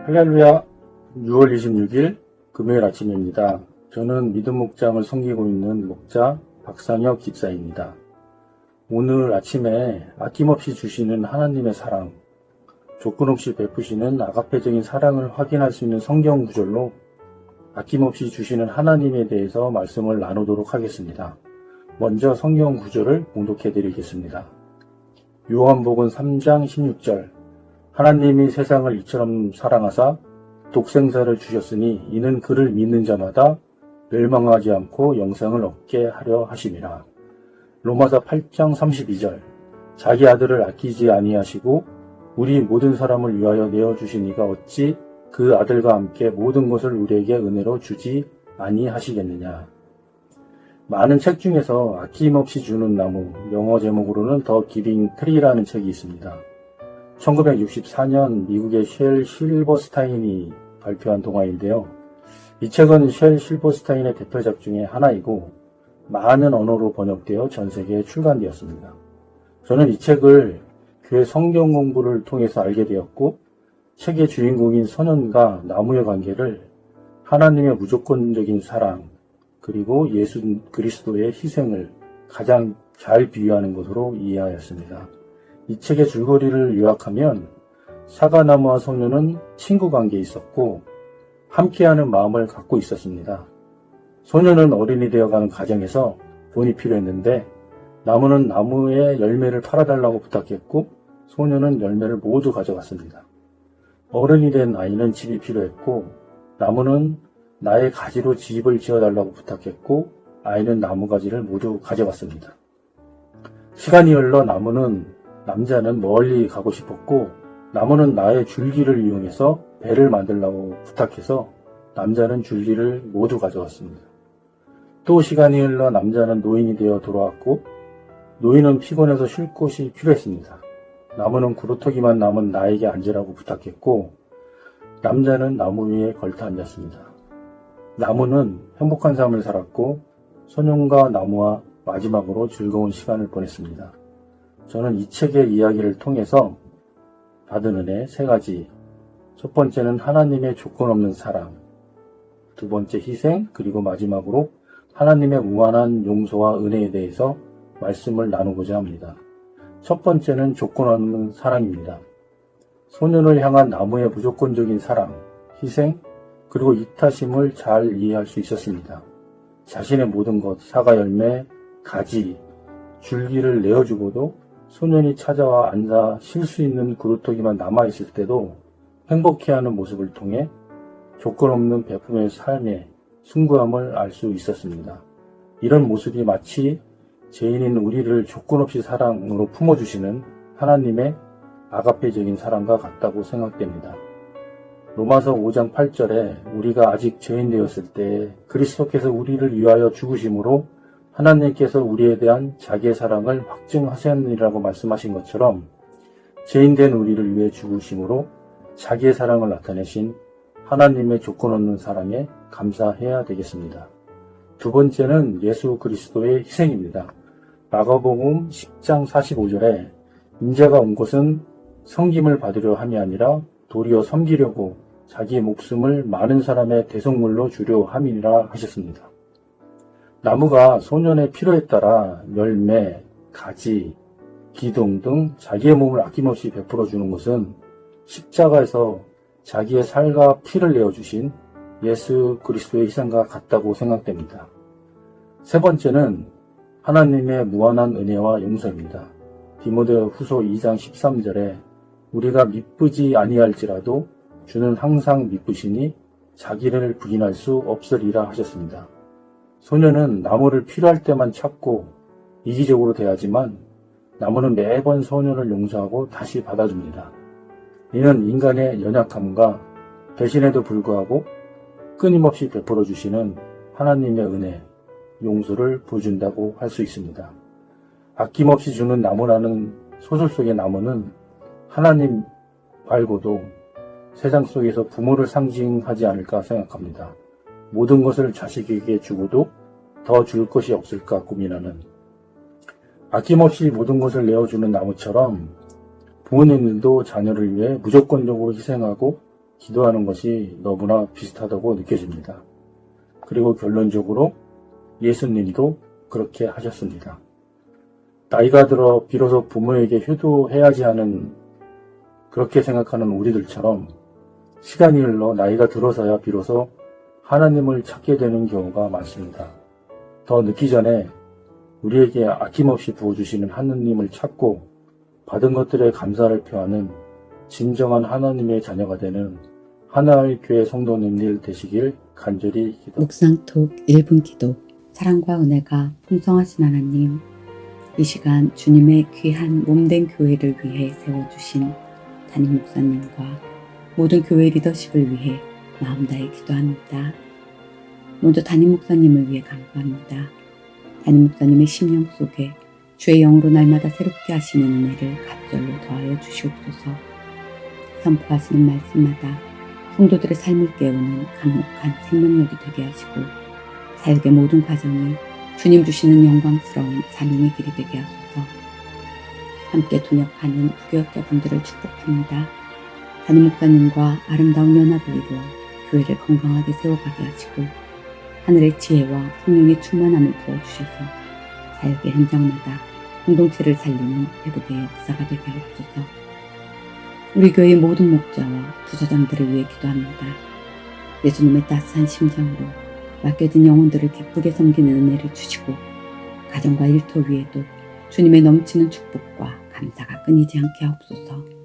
할렐루야. 6월 26일 금요일 아침입니다. 저는 믿음 목장을 섬기고 있는 목자 박상혁 집사입니다. 오늘 아침에 아낌없이 주시는 하나님의 사랑, 조건 없이 베푸시는 아가페적인 사랑을 확인할 수 있는 성경 구절로 아낌없이 주시는 하나님에 대해서 말씀을 나누도록 하겠습니다. 먼저 성경 구절을 봉독해 드리겠습니다. 요한복음 3장 16절, 하나님이 세상을 이처럼 사랑하사 독생자를 주셨으니 이는 그를 믿는 자마다 멸망하지 않고 영생을 얻게 하려 하심이라. 로마서 8장 32절, 자기 아들을 아끼지 아니하시고 우리 모든 사람을 위하여 내어주시니가 어찌 그 아들과 함께 모든 것을 우리에게 은혜로 주지 아니하시겠느냐. 많은 책 중에서 아낌없이 주는 나무, 영어 제목으로는 더 기빙 트리라는 책이 있습니다. 1964년 미국의 쉘 실버스타인이 발표한 동화인데요. 이 책은 쉘 실버스타인의 대표작 중에 하나이고 많은 언어로 번역되어 전 세계에 출간되었습니다. 저는 이 책을 교회 성경 공부를 통해서 알게 되었고 책의 주인공인 소년과 나무의 관계를 하나님의 무조건적인 사랑 그리고 예수 그리스도의 희생을 가장 잘 비유하는 것으로 이해하였습니다. 이 책의 줄거리를 요약하면 사과나무와 소년은 친구 관계에 있었고 함께하는 마음을 갖고 있었습니다. 소년은 어른이 되어가는 과정에서 돈이 필요했는데 나무는 나무의 열매를 팔아달라고 부탁했고 소년은 열매를 모두 가져갔습니다. 어른이 된 아이는 집이 필요했고 나무는 나의 가지로 집을 지어달라고 부탁했고 아이는 나무 가지를 모두 가져갔습니다. 시간이 흘러 남자는 멀리 가고 싶었고 나무는 나의 줄기를 이용해서 배를 만들라고 부탁해서 남자는 줄기를 모두 가져갔습니다. 또 시간이 흘러 남자는 노인이 되어 돌아왔고 노인은 피곤해서 쉴 곳이 필요했습니다. 나무는 구루터기만 남은 나에게 앉으라고 부탁했고 남자는 나무 위에 걸터 앉았습니다. 나무는 행복한 삶을 살았고 소년과 나무와 마지막으로 즐거운 시간을 보냈습니다. 저는 이 책의 이야기를 통해서 받은 은혜 3가지. 첫 번째는 하나님의 조건 없는 사랑, 두 번째 희생, 그리고 마지막으로 하나님의 무한한 용서와 은혜에 대해서 말씀을 나누고자 합니다. 첫 번째는 조건 없는 사랑입니다. 소년을 향한 나무의 무조건적인 사랑, 희생, 그리고 이타심을 잘 이해할 수 있었습니다. 자신의 모든 것, 사과 열매, 가지, 줄기를 내어주고도 소년이 찾아와 앉아 쉴 수 있는 그루터기만 남아있을 때도 행복해하는 모습을 통해 조건 없는 베품의 삶의 숭고함을 알 수 있었습니다. 이런 모습이 마치 죄인인 우리를 조건 없이 사랑으로 품어주시는 하나님의 아가페적인 사랑과 같다고 생각됩니다. 로마서 5장 8절에 우리가 아직 죄인 되었을 때 그리스도께서 우리를 위하여 죽으심으로 하나님께서 우리에 대한 자기의 사랑을 확증하셨느니라고 말씀하신 것처럼 죄인된 우리를 위해 죽으심으로 자기의 사랑을 나타내신 하나님의 조건 없는 사랑에 감사해야 되겠습니다. 두 번째는 예수 그리스도의 희생입니다. 마가복음 10장 45절에 인자가 온 것은 섬김을 받으려 함이 아니라 도리어 섬기려고 자기 목숨을 많은 사람의 대속물로 주려 함이니라 하셨습니다. 나무가 소년의 필요에 따라 열매, 가지, 기둥 등 자기의 몸을 아낌없이 베풀어 주는 것은 십자가에서 자기의 살과 피를 내어주신 예수 그리스도의 희생과 같다고 생각됩니다. 세 번째는 하나님의 무한한 은혜와 용서입니다. 디모데 후서 2장 13절에 우리가 미쁘지 아니할지라도 주는 항상 미쁘시니 자기를 부인할 수 없으리라 하셨습니다. 소년은 나무를 필요할 때만 찾고 이기적으로 대하지만 나무는 매번 소년을 용서하고 다시 받아줍니다. 이는 인간의 연약함과 배신에도 불구하고 끊임없이 베풀어 주시는 하나님의 은혜, 용서를 보여준다고 할 수 있습니다. 아낌없이 주는 나무라는 소설 속의 나무는 하나님 말고도 세상 속에서 부모를 상징하지 않을까 생각합니다. 모든 것을 자식에게 주고도 더 줄 것이 없을까 고민하는 아낌없이 모든 것을 내어주는 나무처럼 부모님들도 자녀를 위해 무조건적으로 희생하고 기도하는 것이 너무나 비슷하다고 느껴집니다. 그리고 결론적으로 예수님도 그렇게 하셨습니다. 나이가 들어 비로소 부모에게 효도해야지 하는 그렇게 생각하는 우리들처럼 시간이 흘러 나이가 들어서야 비로소 하나님을 찾게 되는 경우가 많습니다. 더 늦기 전에 우리에게 아낌없이 부어주시는 하느님을 찾고 받은 것들에 감사를 표하는 진정한 하나님의 자녀가 되는 하나을 교회 성도님들 되시길 간절히 기도합니다. 묵상톡 1분 기도. 사랑과 은혜가 풍성하신 하나님, 이 시간 주님의 귀한 몸된 교회를 위해 세워주신 담임 목사님과 모든 교회 리더십을 위해 마음 다해 기도합니다. 먼저 담임 목사님을 위해 간구합니다. 담임 목사님의 심령 속에 주의 영으로 날마다 새롭게 하시는 은혜를 갑절로 더하여 주시옵소서. 선포하시는 말씀마다 성도들의 삶을 깨우는 강력한 생명력이 되게 하시고 사역의 모든 과정이 주님 주시는 영광스러운 사명의 길이 되게 하소서. 함께 동역하는 부교역자분들을 축복합니다. 담임 목사님과 아름다운 연합을 이루어 교회를 건강하게 세워가게 하시고 하늘의 지혜와 성령의 충만함을 부어주셔서 사역의 현장마다 공동체를 살리는 배급의 역사가 되게 하옵소서. 우리 교회의 모든 목자와 부서장들을 위해 기도합니다. 예수님의 따스한 심정으로 맡겨진 영혼들을 기쁘게 섬기는 은혜를 주시고 가정과 일터 위에도 주님의 넘치는 축복과 감사가 끊이지 않게 하옵소서.